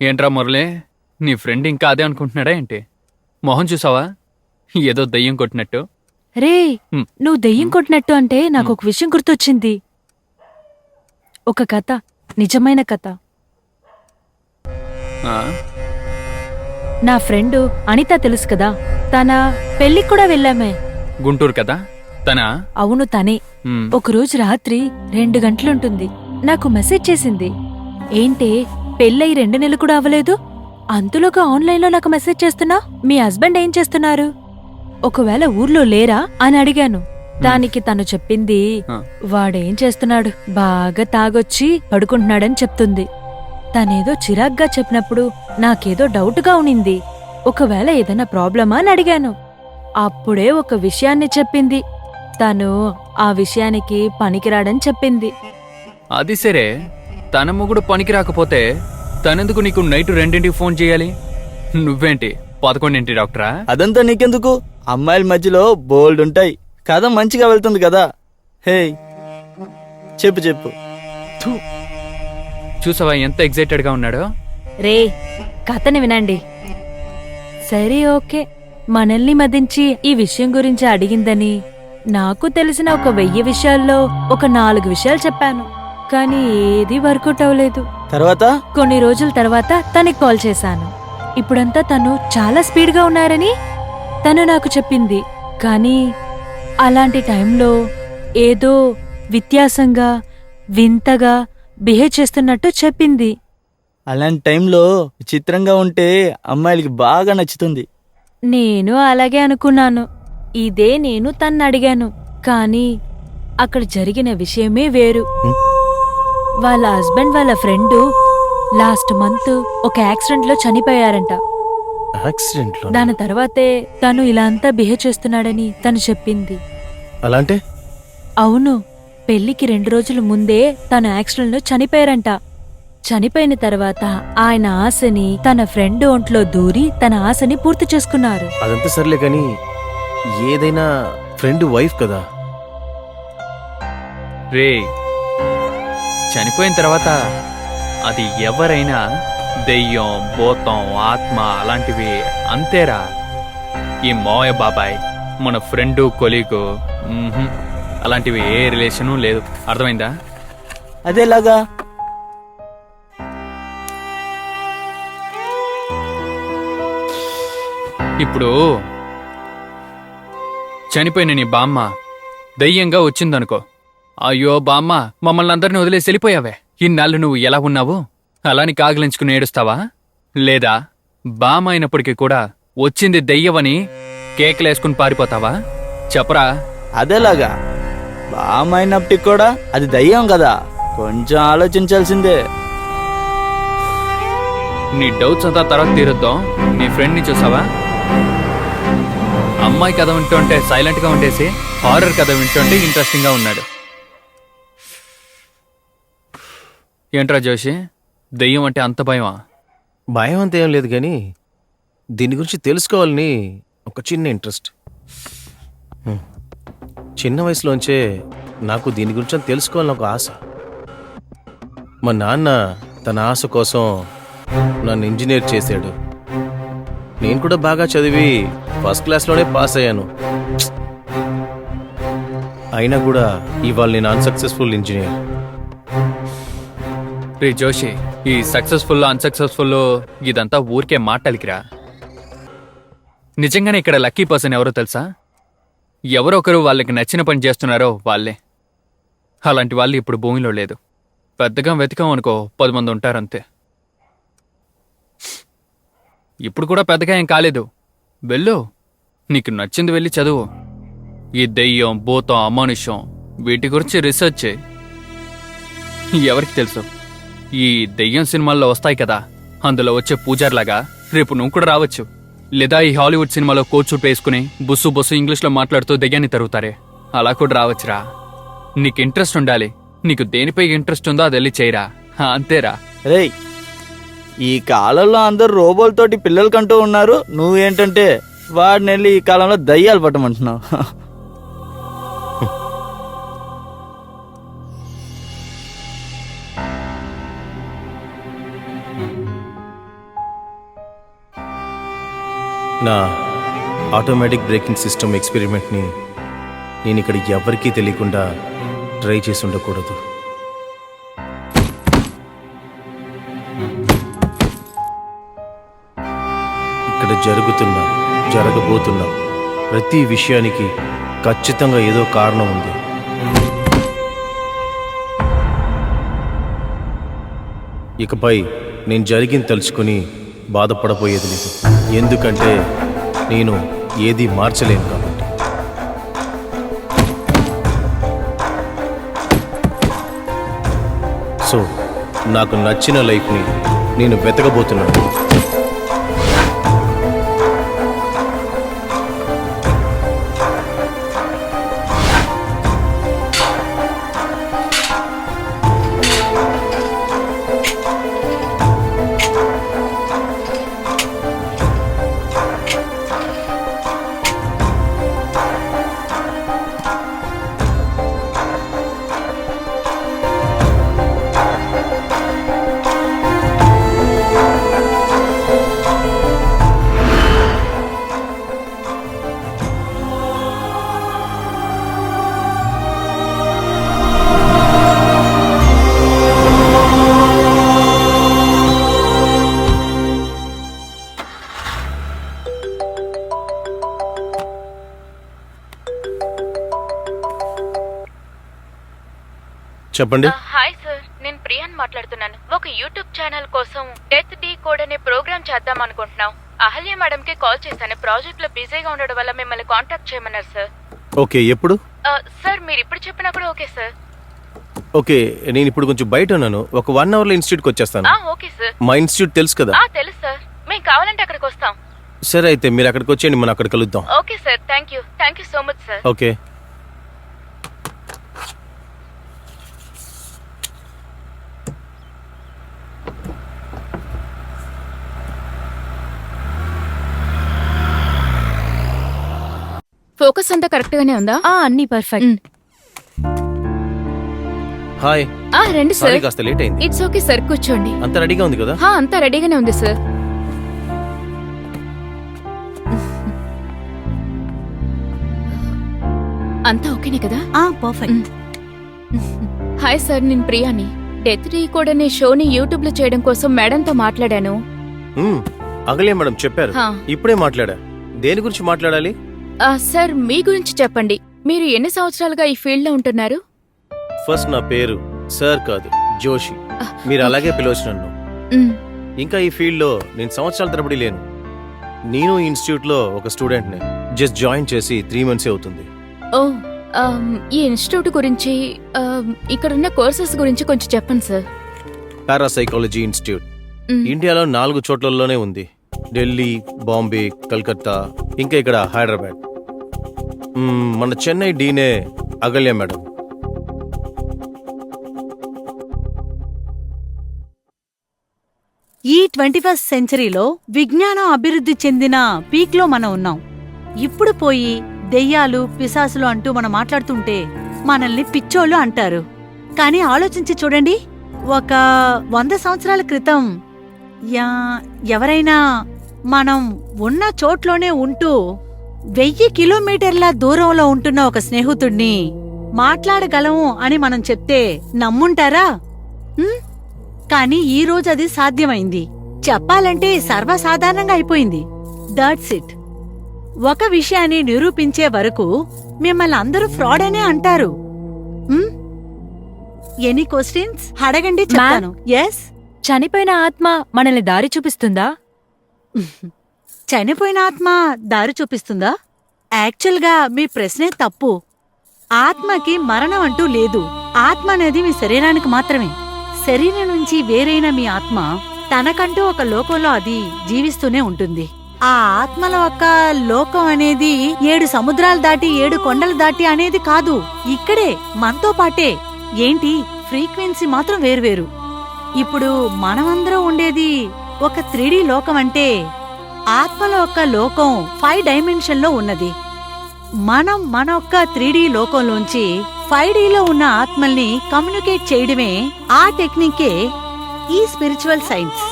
ఏంట్రా మురళి, నీ ఫ్రెండ్ ఇంకా అదే అనుకుంటున్నాడా ఏంటి? మొహం చూసావా, ఏదో దయ్యం కొట్టినట్టు. రే, హ్మ్. నువ్వు దెయ్యం కొట్టినట్టు అంటే నాకు ఒక విషయం గుర్తొచ్చింది. ఒక కథ, నిజమైన కథ. ఆ? నా ఫ్రెండు అనిత తెలుసు కదా, తన పెళ్ళికి కూడా వెళ్ళామే. గుంటూరు కదా తనా? అవును, తనే. హ్మ్. ఒకరోజు రాత్రి 2 గంటలుంటుంది, నాకు మెసేజ్ చేసింది. ఏంటే, పెళ్ళయి 2 నెలలు కూడా అవ్వలేదు, అంతలోగా ఆన్లైన్లో నాకు మెసేజ్ చేస్తున్నా, మీ హస్బెండ్ ఏం చేస్తున్నారు, ఒకవేళ ఊర్లో లేరా అని అడిగాను. దానికి తను చెప్పింది, ఆ. వాడేం చేస్తున్నాడు, బాగా తాగొచ్చి పడుకుంటున్నాడని చెప్తుంది. తనేదో చిరాగ్గా చెప్పినప్పుడు నాకేదో డౌట్గా ఉనింది. ఒకవేళ ఏదైనా ప్రాబ్లమా అని అడిగాను. అప్పుడే ఒక విషయాన్ని చెప్పింది. తను ఆ విషయానికి పనికిరాడని చెప్పింది. అది సరే, తన మొగుడు పనికి రాకపోతే తనెందుకు నీకు నైట్ 2ంటికి ఫోన్ చేయాలి? నువ్వేంటి 11 డాక్టరా? అదంతా నీకెందుకు, అమ్మాయిల మధ్యలో బోల్డ్ ఉంటాయి. కథ మంచిగా వెళ్తుంది కదా. హే, చెప్పు చెప్పు. థు. చూసావా ఎంత ఎగ్జైటెడ్గా ఉన్నాడో? రే, కథని వినండి. సరే, ఓకే, మనల్ని మదించి ఈ విషయం గురించి అడిగిందని నాకు తెలిసిన ఒక 1000 విషయాల్లో ఒక 4 విషయాలు చెప్పాను. కానీ ఏది వర్కౌట్ అవ్వలేదు. తర్వాత కొన్ని రోజుల తర్వాత తనకి కాల్ చేశాను. ఇప్పుడంతా తను చాలా స్పీడ్గా ఉన్నారని తను నాకు చెప్పింది. కానీ అలాంటి టైంలో ఏదో వ్యత్యాసంగా, వింతగా బిహేవ్ చేస్తున్నట్టు చెప్పింది. అలాంటి టైంలో విచిత్రంగా ఉంటే అమ్మాయిలకి బాగా నచ్చుతుంది. నేను అలాగే అనుకున్నాను. ఇదే నేను తన్ను అడిగాను. కానీ అక్కడ జరిగిన విషయమే వేరు. వాళ్ళ హస్బెండ్ వాళ్ళ ఫ్రెండు లాస్ట్ మంత్ ఒక యాక్సిడెంట్లో చనిపోయారంట. యాక్సిడెంట్లో? దాని తర్వాతే తను ఇలా అంతా బిహేవ్ చేస్తున్నాడని తను చెప్పింది. అలాంటే? అవును, పెళ్లికి 2 రోజుల ముందే తను యాక్సిడెంట్లో చనిపోయారంట. చనిపోయిన తర్వాత ఆయన ఆశని తన ఫ్రెండ్ ఒంట్లో దూరి తన ఆశని పూర్తి చేసుకున్నారు. అదంతా సర్లే కానీ ఏదైనా ఫ్రెండ్ వైఫ్ కదా. రే, చనిపోయిన తర్వాత అది ఎవరైనా దెయ్యం, భూతం, ఆత్మ అలాంటివి అంతేరా. ఈ మోయ బాబాయ్, మన ఫ్రెండు, కొలీగు, అలాంటివి ఏ రిలేషను లేదు. అర్థమైందా? అదేలాగా? ఇప్పుడు చనిపోయిన నీ బామ్మ దయ్యంగా వచ్చిందనుకో. అయ్యో బామ్మ, మమ్మల్ని అందరిని వదిలేసి వెళ్ళిపోయావే, ఇన్నాళ్ళు నువ్వు ఎలా ఉన్నావు అలాని కాగిలించుకుని ఏడుస్తావా? లేదా బామ్మ అయినప్పటికీ కూడా వచ్చింది దెయ్యవని కేకలేసుకుని పారిపోతావా? చెప్పరా. అదేలాగా? బామైనప్పటికి కూడా అది దయ్యం కదా, కొంచెం ఆలోచించాల్సిందే. నీ డౌట్స్ అంతా తర్వాత తీరుద్దాం. నీ ఫ్రెండ్ని చూసావా? అమ్మాయి కథ వింటుంటే సైలెంట్గా ఉండేసి హారర్ కథ వింటుంటే ఇంట్రెస్టింగ్గా ఉన్నాడు. ఏంట్రా జోషి, దెయ్యం అంటే అంత భయమా? భయం అంత ఏం లేదు కానీ దీని గురించి తెలుసుకోవాలని ఒక చిన్న ఇంట్రెస్ట్. చిన్న వయసులోంచే నాకు దీని గురించి తెలుసుకోవాలని ఒక ఆశ. మా నాన్న తన ఆశ కోసం నన్ను ఇంజనీర్ చేశాడు. నేను కూడా బాగా చదివి ఫస్ట్ క్లాస్లోనే పాస్ అయ్యాను. అయినా కూడా ఇవాళ నేను అన్సక్సెస్ఫుల్ ఇంజనీర్. రే జోషి, ఈ సక్సెస్ఫుల్ అన్సక్సెస్ఫుల్ ఇదంతా ఊరికే మాటలికిరా. నిజంగానే ఇక్కడ లక్కీ పర్సన్ ఎవరో తెలుసా? ఎవరొకరు వాళ్ళకి నచ్చిన పని చేస్తున్నారో వాళ్ళే. అలాంటి వాళ్ళు ఇప్పుడు భూమిలో లేదు. పెద్దగా వెతికాం అనుకో 10 మంది ఉంటారంతే. ఇప్పుడు కూడా పెద్దగా ఏం కాలేదు. వెళ్ళు, నీకు నచ్చింది వెళ్ళి చదువు. ఈ దెయ్యం, భూతం, అమానుష్యం వీటి గురించి రీసెర్చ్ చేయి. ఎవరికి తెలుసు, ఈ దెయ్యం సినిమాల్లో వస్తాయి కదా, అందులో వచ్చే పూజార్లాగా రేపు నువ్వు కూడా రావచ్చు. లేదా ఈ హాలీవుడ్ సినిమాలో కోట్ సూట్ వేసుకుని బుస్సు బుస్సు ఇంగ్లీష్లో మాట్లాడుతూ దెయ్యాన్ని తరుగుతారే, అలా కూడా రావచ్చురా. నీకు ఇంట్రెస్ట్ ఉండాలి. నీకు దేనిపై ఇంట్రెస్ట్ ఉందో అది వెళ్ళి చేయరా, అంతేరా. రేయ్, ఈ కాలంలో అందరు రోబోలతోటి పిల్లలు కంటూ ఉన్నారు. నువ్వేంటంటే వాడిని వెళ్ళి ఈ కాలంలో దయ్యాలు పట్టమంటున్నావు. నా ఆటోమేటిక్ బ్రేకింగ్ సిస్టమ్ ఎక్స్పెరిమెంట్ని నేను ఇక్కడ ఎవరికీ తెలియకుండా ట్రై చేసి ఉండకూడదు. ఇక్కడ జరగబోతున్న ప్రతి విషయానికి ఖచ్చితంగా ఏదో కారణం ఉంది. ఇకపై నేను జరిగింది తలుచుకుని బాధపడబోయేది లేదు, ఎందుకంటే నేను ఏది మార్చలేను కాబట్టి. సో నాకు నచ్చిన లైఫ్ని నేను వెతకబోతున్నాను. చెప్పండి. హాయ్ సార్, నేను ప్రియాన్ మాట్లాడుతున్నాను. ఒక యూట్యూబ్ ఛానల్ కోసం డెత్ డీ కోడ్ అనే ప్రోగ్రామ్ చేద్దాం అనుకుంటున్నాం. అహల్య మేడం కి కాల్ చేశాను. ప్రాజెక్ట్ లో బిజీగా ఉండడం వల్ల మిమ్మల్ని కాంటాక్ట్ చేయమన్నారు సార్. ఓకే, ఎప్పుడు? సార్ మీరు ఇప్పుడు చెప్పినా కూడా ఓకే సార్. ఓకే, నేను ఇప్పుడు కొంచెం బయట ఉన్నాను. ఒక 1 అవర్లో ఇన్స్టిట్యూట్కి వచ్చేస్తాను. Okay sir. మా ఇన్స్టిట్యూట్ తెలుసు కదా? తెలుసు సార్. మేము కావాలంటే అక్కడికి వస్తాం. సరే, అయితే మీరు అక్కడికి వచ్చేయండి, మనం అక్కడ కలుద్దాం. Okay sir, thank you so much sir. Okay. Focus అంతా కరెక్ట్ గానే ఉందా? అన్ని పర్ఫెక్ట్. హాయ్. రండి సార్. సారీ, కాస్త లేట్ అయింది. ఇట్స్ ఓకే సార్, కూర్చోండి. అంతా రెడీగా ఉంది కదా? అంతా రెడీగానే ఉంది సార్. అంతా ఓకేనే కదా? పర్ఫెక్ట్. హాయ్ సార్, నేను ప్రియాని. డెత్ డీ కోడ్ అనే షోని యూట్యూబ్ లో చేయడం కోసం మేడంతో మాట్లాడాను. అగలే మేడం చెప్పారు, ఇప్పుడే మాట్లాడా. దేని గురించి మాట్లాడాలి? సార్ మీ గురించి చెప్పండి. మీరు ఎన్ని సంవత్సరాలుగా ఈ ఫీల్డ్ లో ఉంటున్నారు? ఫస్ట్ నా పేరు సార్ కాదు, జోషి. మీరు అలాగే పిలవచ్చు నన్ను. ఇంకా ఈ ఫీల్డ్ లో నేను సంవత్సరాల తరబడి లేను. నేను ఇన్స్టిట్యూట్ లో ఒక స్టూడెంట్ ని. జస్ట్ జాయిన్ చేసి 3 months అవుతుంది. ఓ, ఈ ఇన్స్టిట్యూట్ గురించి, ఇక్కడున్న కోర్సెస్ గురించి కొంచెం చెప్పండి సార్. పారాసైకాలజీ ఇన్స్టిట్యూట్ ఇండియాలో 4 చోట్లలోనే ఉంది. ఢిల్లీ, బాంబే, కలకత్తా, ఇంకా ఇక్కడ హైదరాబాద్. మన చెన్నై డీనే అగల్య మేడం. ఈ 21st సెంచరీలో విజ్ఞానం అభివృద్ధి చెందిన పీక్లో మనం ఉన్నాం. ఇప్పుడు పోయి దెయ్యాలు, పిశాసులు అంటూ మనం మాట్లాడుతుంటే మనల్ని పిచ్చోళ్ళు అంటారు. కానీ ఆలోచించి చూడండి, ఒక 100 సంవత్సరాల క్రితం ఎవరైనా మనం ఉన్న చోట్లోనే ఉంటూ 1000 కిలోమీటర్ల దూరంలో ఉంటున్న ఒక స్నేహితుడిని మాట్లాడగలము అని మనం చెప్తే నమ్ముంటారా? కానీ ఈ రోజు అది సాధ్యమైంది. చెప్పాలంటే సర్వసాధారణంగా అయిపోయింది. That's it. ఒక విషయాన్ని నిరూపించే వరకు మిమ్మల్ని అందరూ ఫ్రాడ్ అనే అంటారు. ఎనీ క్వశ్చన్స్ అడగండి, చెప్తాను. ఎస్. చనిపోయిన ఆత్మ మనల్ని దారి చూపిస్తుందా? చనిపోయిన ఆత్మ దారి చూపిస్తుందా? యాక్చువల్గా మీ ప్రశ్నే తప్పు. ఆత్మకి మరణం అంటూ లేదు. ఆత్మ అనేది మీ శరీరానికి మాత్రమే. శరీరం నుంచి వేరైన మీ ఆత్మ తనకంటూ ఒక లోకంలో అది జీవిస్తూనే ఉంటుంది. ఆ ఆత్మల ఒక లోకం అనేది 7 సముద్రాలు దాటి 7 కొండలు దాటి అనేది కాదు, ఇక్కడే మనతో పాటే. ఏంటి, ఫ్రీక్వెన్సీ మాత్రం వేర్వేరు. ఇప్పుడు మనమందరం ఉండేది ఒక 3D లోకం అంటే ఆత్మల యొక్క లోకం 5 డైమెన్షన్లో ఉన్నది. మనం మన ఒక్క 3D లోకంలోంచి 5Dలో ఉన్న ఆత్మల్ని కమ్యూనికేట్ చేయడమే ఆ టెక్నికే ఈ స్పిరిచువల్ సైన్స్.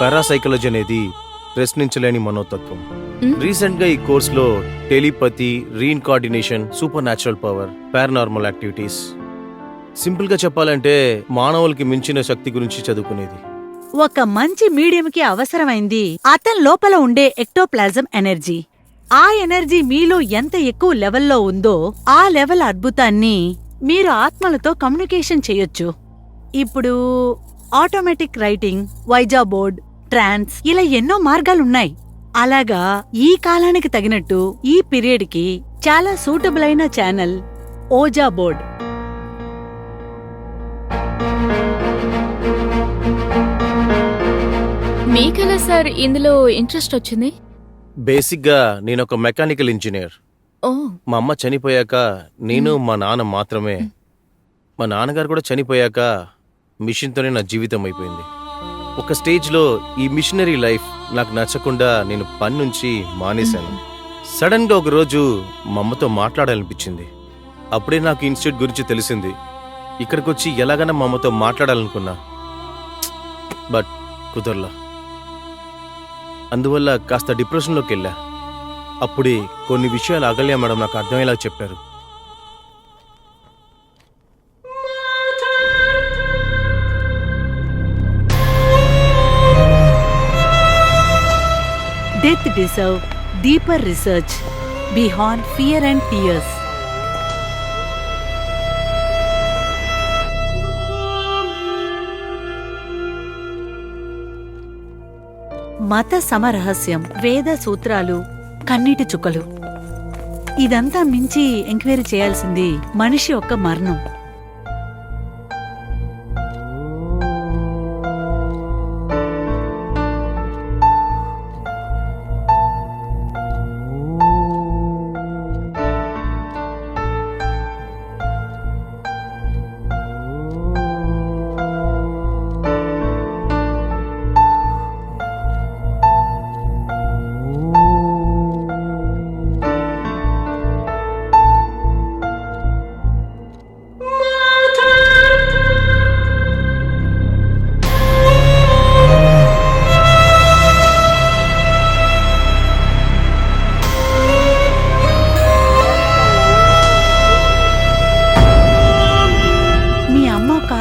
పారాసైకాలజీ అనేది ప్రశ్నించలేని మనోతత్వం. రీసెంట్ గా ఈ కోర్సులో telepathy, reincarnation, super natural power, paranormal activities, simple గా చెప్పాలంటే మానవులకి మించిన శక్తి గురించి చదువుకునేది. ఒక మంచి మీడియంకి అవసరమైంది అతని లోపల ఉండే ఎక్టోప్లాజం ఎనర్జీ. ఆ ఎనర్జీ మీలో ఎంత ఎక్కువ లెవెల్లో ఉందో ఆ లెవెల్ అద్భుతాన్ని మీరు ఆత్మలతో కమ్యూనికేషన్ చేయొచ్చు. ఇప్పుడు ఆటోమేటిక్ రైటింగ్, వైజా బోర్డ్, ట్రాన్స్, ఇలా ఎన్నో మార్గాలున్నాయి. అలాగా ఈ కాలానికి తగినట్టు ఈ పీరియడ్ కి చాలా సూటబుల్ అయిన ఛానల్ ఓజా బోర్డ్. మీకెలా సార్ ఇందులో ఇంట్రెస్ట్ వచ్చింది? బేసిక్ గా నేను ఒక మెకానికల్ ఇంజనీర్. ఓ మా అమ్మ చనిపోయాక నేను మా నాన్న మాత్రమే. మా నాన్నగారు కూడా చనిపోయాక మిషన్తోనే నా జీవితం అయిపోయింది. ఒక స్టేజ్లో ఈ మిషనరీ లైఫ్ నాకు నచ్చకుండా నేను పని నుంచి మానేశాను. సడన్ గా ఒకరోజు మా అమ్మతో మాట్లాడాలనిపించింది. అప్పుడే నాకు ఇన్స్టిట్యూట్ గురించి తెలిసింది. ఇక్కడికి వచ్చి ఎలాగైనా మా అమ్మతో మాట్లాడాలనుకున్నా, బట్ కుదరలా. అందువల్ల కాస్త డిప్రెషన్లోకి వెళ్ళా. అప్పుడే కొన్ని విషయాలు అగల్య మేడం నాకు అర్థమయ్యేలా చెప్పారు. Death deserve deeper research beyond fear and tears. మత సమరహస్యం, వేద సూత్రాలు, కన్నీటి చుక్కలు, ఇదంతా మించి ఎంక్వైరీ చేయాల్సింది మనిషి యొక్క మరణం.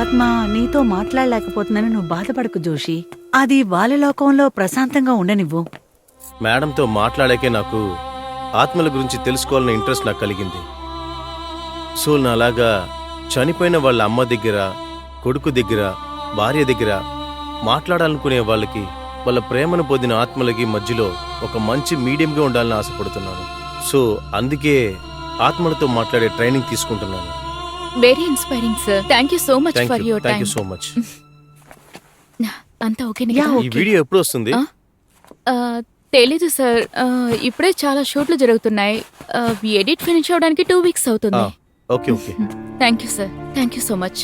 ఆత్మ నీతో మాట్లాడలేకపోతుందని నువ్వు బాధపడకు జోషి. అది వాళ్ళ లోకంలో ప్రశాంతంగా ఉండనివ్వు. మేడంతో మాట్లాడాకే నాకు ఆత్మల గురించి తెలుసుకోవాలన్న ఇంట్రెస్ట్ నాకు కలిగింది. సో నాలాగా చనిపోయిన వాళ్ళ అమ్మ దగ్గర, కొడుకు దగ్గర, భార్య దగ్గర మాట్లాడాలనుకునే వాళ్ళకి, వాళ్ళ ప్రేమను పొందిన ఆత్మలకి మధ్యలో ఒక మంచి మీడియంగా ఉండాలని ఆశపడుతున్నాను. సో అందుకే ఆత్మలతో మాట్లాడే ట్రైనింగ్ తీసుకుంటున్నాను. Very inspiring sir. Thank you so much for your thank time. You so much. అంతా ఓకే? ఈ వీడియో ఎప్పుడు వస్తుంది? తెలీదు సార్. ఇప్పుడే చాలా షూట్లు జరుగుతున్నాయి. ఎడిట్ ఫినిష్ అవడానికి 2 వీక్స్ అవుతుంది. Okay okay. Thank you sir. Thank you so much.